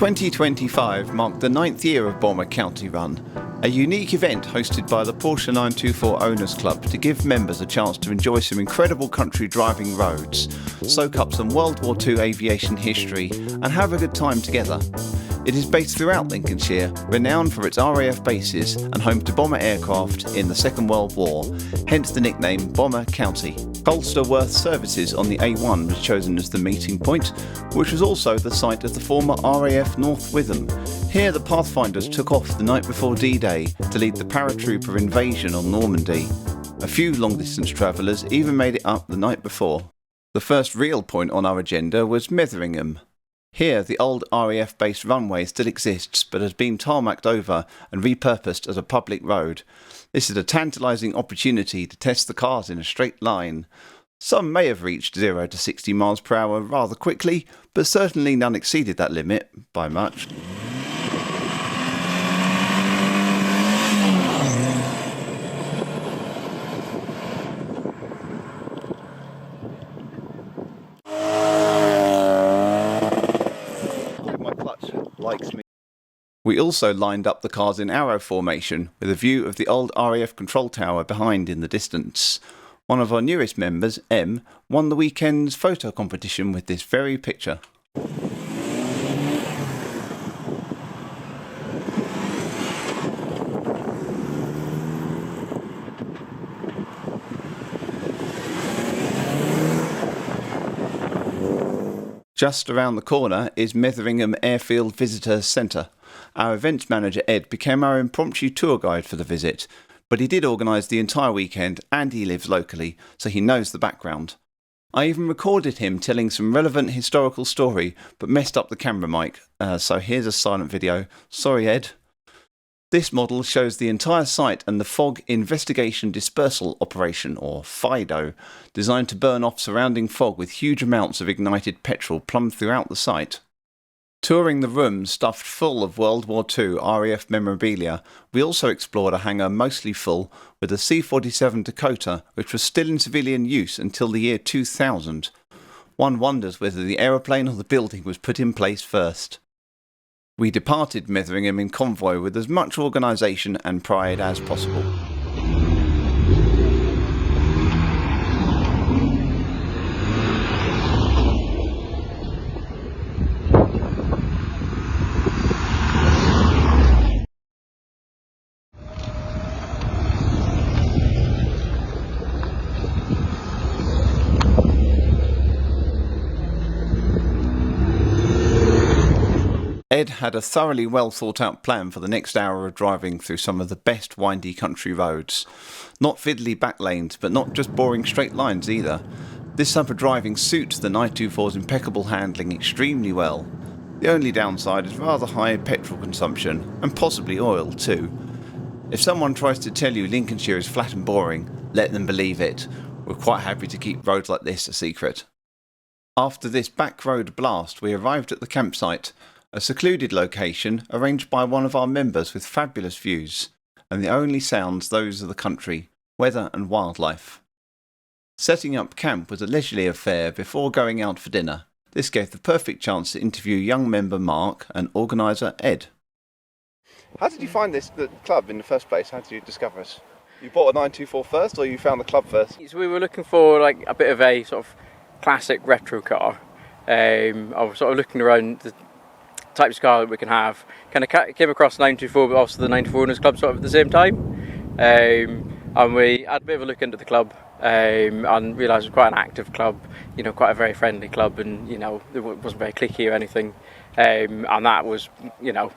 2025 marked the 9th year of Bomber County Run, a unique event hosted by the Porsche 924 Owners Club to give members a chance to enjoy some incredible country driving roads, soak up some World War II aviation history and have a good time together. It is based throughout Lincolnshire, renowned for its RAF bases and home to bomber aircraft in the Second World War, hence the nickname Bomber County. Colsterworth Services on the A1 was chosen as the meeting point, which was also the site of the former RAF North Witham. Here the Pathfinders took off the night before D-Day to lead the paratrooper invasion on Normandy. A few long-distance travellers even made it up the night before. The first real point on our agenda was Metheringham. Here the old RAF-based runway still exists but has been tarmacked over and repurposed as a public road. This is a tantalising opportunity to test the cars in a straight line. Some may have reached 0 to 60 miles per hour rather quickly, but certainly none exceeded that limit by much. My clutch likes me. We also lined up the cars in arrow formation with a view of the old RAF control tower behind in the distance. One of our newest members, M, won the weekend's photo competition with this very picture. Just around the corner is Metheringham Airfield Visitor Centre. Our events manager Ed became our impromptu tour guide for the visit, but he did organise the entire weekend and he lives locally, so he knows the background. I even recorded him telling some relevant historical story, but messed up the camera mic, so here's a silent video. Sorry Ed. This model shows the entire site and the Fog Investigation Dispersal Operation, or FIDO, designed to burn off surrounding fog with huge amounts of ignited petrol plumbed throughout the site. Touring the room stuffed full of World War II RAF memorabilia, we also explored a hangar mostly full with a C-47 Dakota, which was still in civilian use until the year 2000. One wonders whether the aeroplane or the building was put in place first. We departed Metheringham in convoy with as much organisation and pride as possible. Ed had a thoroughly well thought out plan for the next hour of driving through some of the best windy country roads. Not fiddly back lanes, but not just boring straight lines either. This type of driving suits the 924's impeccable handling extremely well. The only downside is rather high petrol consumption, and possibly oil too. If someone tries to tell you Lincolnshire is flat and boring, let them believe it. We're quite happy to keep roads like this a secret. After this back road blast, we arrived at the campsite, a secluded location arranged by one of our members with fabulous views, and the only sounds those of the country, weather and wildlife. Setting up camp was a leisurely affair before going out for dinner. This gave the perfect chance to interview young member Mark and organiser Ed. How did you find the club in the first place? How did you discover us? You bought a 924 first, or you found the club first? So we were looking for like a bit of a sort of classic retro car. I was sort of looking around the types of car that we can have. Kind of came across 924, but also the 924 Owners Club sort of at the same time. And we had a bit of a look into the club and realised it was quite an active club, you know, quite a very friendly club, and you know, it wasn't very cliquey or anything. And that was, you know,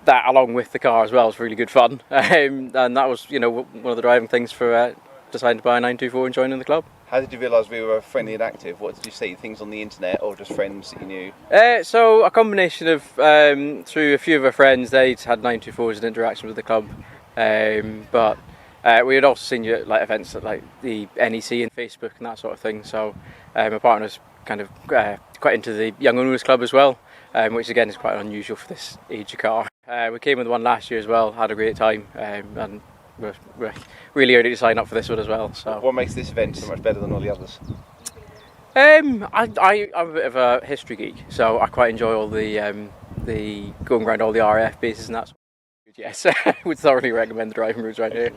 that along with the car as well was really good fun. And that was, you know, one of the driving things for deciding to buy a 924 and joining the club. How did you realise we were friendly and active? What did you see? Things on the internet or just friends that you knew? So a combination of, through a few of our friends, they'd had 924s and interaction with the club. But we had also seen you at like events at like the NEC and Facebook and that sort of thing. So my partner's kind of quite into the Young Owners Club as well, which again is quite unusual for this age of car. We came with one last year as well, had a great time, and we're really early to sign up for this one as well. So what makes this event so much better than all the others? I'm a bit of a history geek, so I quite enjoy all the the going around all the RAF bases and that's yes, would thoroughly recommend the driving routes right here.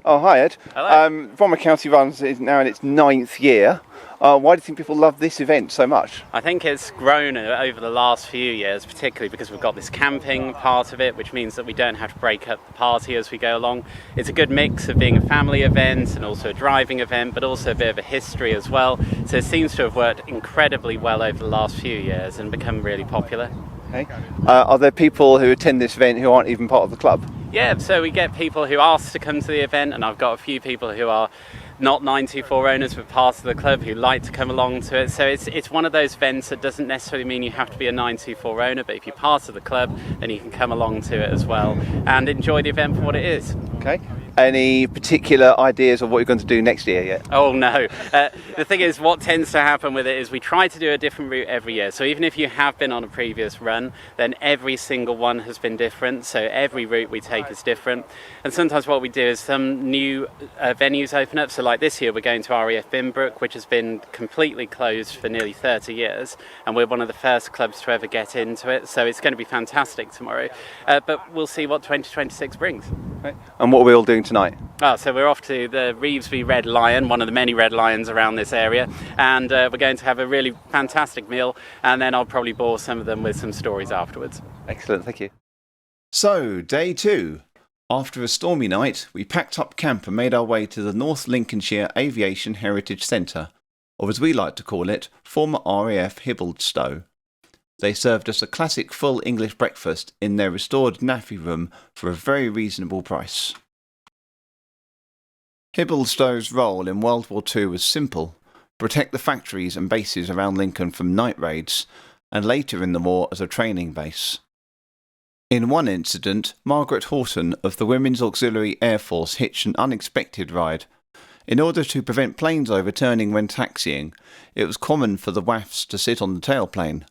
Oh, hi Ed. Hello. Bomber County Runs is now in its 9th year. Why do you think people love this event so much? I think it's grown over the last few years, particularly because we've got this camping part of it, which means that we don't have to break up the party as we go along. It's a good mix of being a family event and also a driving event, but also a bit of a history as well. So it seems to have worked incredibly well over the last few years and become really popular. Okay. Are there people who attend this event who aren't even part of the club? Yeah, so we get people who ask to come to the event, and I've got a few people who are not 924 owners but part of the club who like to come along to it. So it's one of those events that doesn't necessarily mean you have to be a 924 owner, but if you're part of the club then you can come along to it as well and enjoy the event for what it is. Okay. Any particular ideas of what you're going to do next year yet? Oh no. The thing is, what tends to happen with it is we try to do a different route every year. So even if you have been on a previous run, then every single one has been different. So every route we take is different. And sometimes what we do is some new venues open up. So like this year we're going to RAF Binbrook, which has been completely closed for nearly 30 years. And we're one of the first clubs to ever get into it. So it's going to be fantastic tomorrow. But we'll see what 2026 brings. Okay. And what are we all doing tonight? So we're off to the Revesby Red Lion, one of the many Red Lions around this area, and we're going to have a really fantastic meal, and then I'll probably bore some of them with some stories afterwards. Excellent, thank you. So, day 2. After a stormy night, we packed up camp and made our way to the North Lincolnshire Aviation Heritage Centre, or as we like to call it, former RAF Hibblestone. They served us a classic full English breakfast in their restored naffy room for a very reasonable price. Hibblestone's role in World War II was simple: protect the factories and bases around Lincoln from night raids, and later in the war as a training base. In one incident, Margaret Horton of the Women's Auxiliary Air Force hitched an unexpected ride. In order to prevent planes overturning when taxiing, it was common for the WAFs to sit on the tailplane.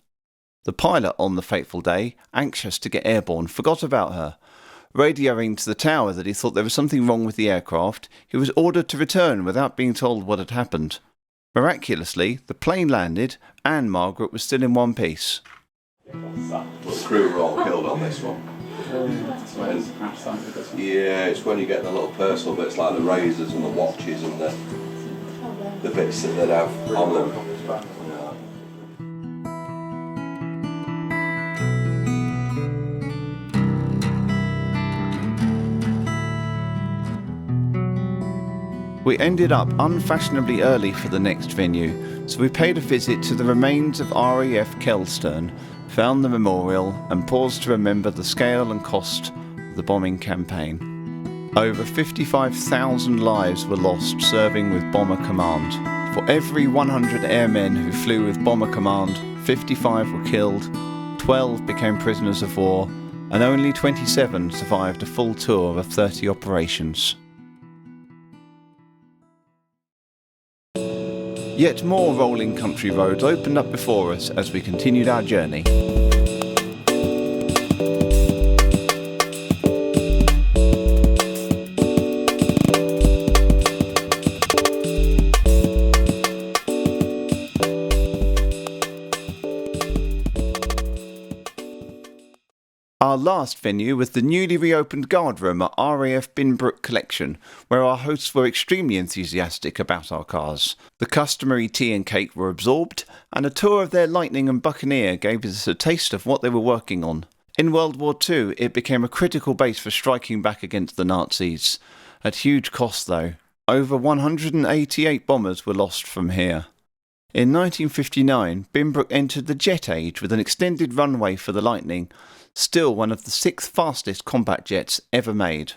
The pilot on the fateful day, anxious to get airborne, forgot about her. Radioing to the tower that he thought there was something wrong with the aircraft, he was ordered to return without being told what had happened. Miraculously, the plane landed and Margaret was still in one piece. The crew were all killed on this one. Yeah, it's when you get the little personal bits like the razors and the watches and the bits that they'd have on them. We ended up unfashionably early for the next venue, so we paid a visit to the remains of RAF Kelstern, found the memorial and paused to remember the scale and cost of the bombing campaign. Over 55,000 lives were lost serving with Bomber Command. For every 100 airmen who flew with Bomber Command, 55 were killed, 12 became prisoners of war, and only 27 survived a full tour of 30 operations. Yet more rolling country roads opened up before us as we continued our journey. Our last venue was the newly reopened guard room at RAF Binbrook Collection, where our hosts were extremely enthusiastic about our cars. The customary tea and cake were absorbed, and a tour of their Lightning and Buccaneer gave us a taste of what they were working on. In World War II, it became a critical base for striking back against the Nazis. At huge cost though. Over 188 bombers were lost from here. In 1959, Binbrook entered the jet age with an extended runway for the Lightning, still one of the 6th fastest combat jets ever made.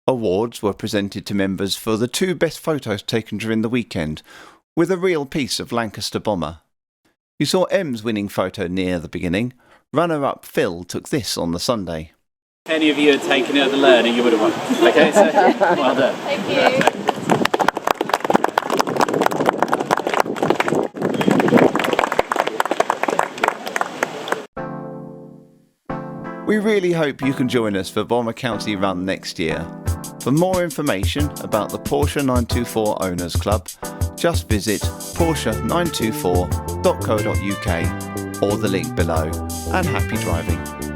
Awards were presented to members for the 2 best photos taken during the weekend, with a real piece of Lancaster bomber. You saw M's winning photo near the beginning. Runner-up Phil took this on the Sunday. If any of you had taken it at the learning, you would have won. Okay, so well done. Thank you. We really hope you can join us for Bomber County Run next year. For more information about the Porsche 924 Owners Club, just visit porsche924.co.uk or the link below, and happy driving.